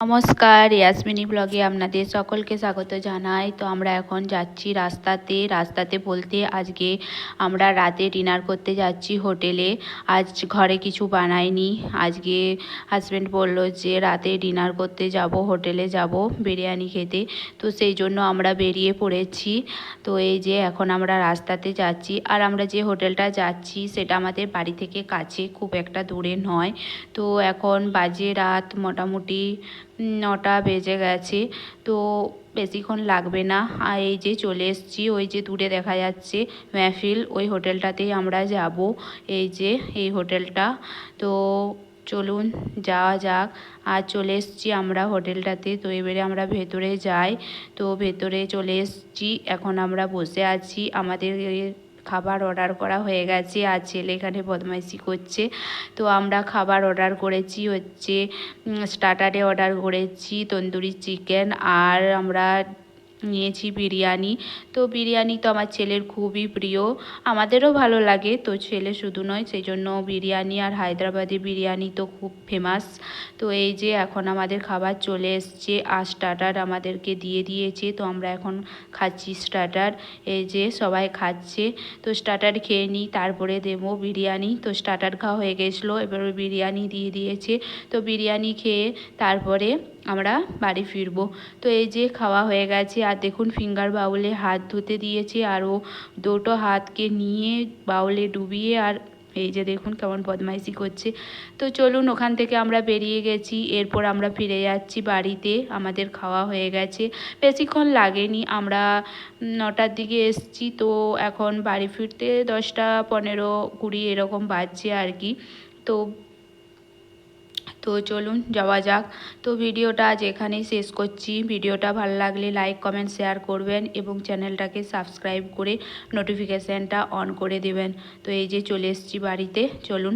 নমস্কার, ইয়াসমিনী ব্লগে আপনাদের সকলকে স্বাগত জানাই। তো আমরা এখন যাচ্ছি রাস্তাতে বলতে আজকে আমরা রাতে ডিনার করতে যাচ্ছি হোটেলে। আজ ঘরে কিছু বানাইনি। আজকে হাজব্যান্ড বলল যে রাতে ডিনার করতে যাব, হোটেলে যাব বিরিয়ানি খেতে। তো সেই জন্য আমরা বেরিয়ে পড়েছি। তো এই যে এখন আমরা রাস্তাতে যাচ্ছি, আর আমরা যে হোটেলটা যাচ্ছি সেটা আমাদের বাড়ি থেকে কাছে, খুব একটা দূরে নয়। তো এখন বাজে রাত মোটামুটি 9টা বেজে গেছে। তো বেশিক্ষণ লাগবে না। আর এই যে চলে এসেছি, ওই যে দূরে দেখা যাচ্ছে মেহফিল, ওই হোটেলটাতেই আমরা যাব। এই যে এই হোটেলটা। তো চলুন যাওয়া যাক। আর চলে এসেছি আমরা হোটেলটাতে। তো এবারে আমরা ভেতরে যাই। তো ভেতরে চলে এসেছি, এখন আমরা বসে আছি। আমাদের খাবার অর্ডার করা হয়ে গেছে, আর ছেলে এখানে বদমাইশি করছে। তো আমরা খাবার অর্ডার করেছি হচ্ছে স্টার্টারে অর্ডার করেছি তন্দুরি চিকেন, আর আমরা নিয়েছি বিরিয়ানি। তো বিরিয়ানি তো আমার ছেলের খুবই প্রিয়, আমাদেরও ভালো লাগে। তো ছেলে শুধু নয়, সেই জন্য বিরিয়ানি আর হায়দ্রাবাদি বিরিয়ানি তো খুব ফেমাস। তো এই যে এখন আমাদের খাবার চলে এসছে, আর স্টার্টার আমাদেরকে দিয়ে দিয়েছে। তো আমরা এখন খাচ্ছি স্টার্টার। এই যে সবাই খাচ্ছে। তো স্টার্টার খেয়ে নিই, তারপরে দেবো বিরিয়ানি। তো স্টার্টার খাওয়া হয়ে গেছিলো, এবার বিরিয়ানি দিয়ে দিয়েছে। তো বিরিয়ানি খেয়ে তারপরে আমরা বাড়ি ফিরবো। তো এই যে খাওয়া হয়ে গেছে, আর দেখুন ফিঙ্গার বাউলে হাত ধুতে দিয়েছে, আর ও দুটো হাতকে নিয়ে বাউলে ডুবিয়ে, আর এই যে দেখুন কেমন বদমাইশি করছে। তো চলুন, ওখান থেকে আমরা বেরিয়ে গেছি। এরপর আমরা ফিরে যাচ্ছি বাড়িতে। আমাদের খাওয়া হয়ে গেছে, বেশিক্ষণ লাগেনি। আমরা 9টার দিকে এসছি। তো এখন বাড়ি ফিরতে 10টা 15 20 এরকম বাজছে আর কি। তো তো চলুন যাওয়া যাক। তো ভিডিওটা আজ এখানেই শেষ করছি। ভিডিওটা ভালো লাগলে লাইক কমেন্ট শেয়ার করবেন, এবং চ্যানেলটাকে সাবস্ক্রাইব করে নোটিফিকেশানটা অন করে দেবেন। তো এই যে চলে এসেছি বাড়িতে, চলুন।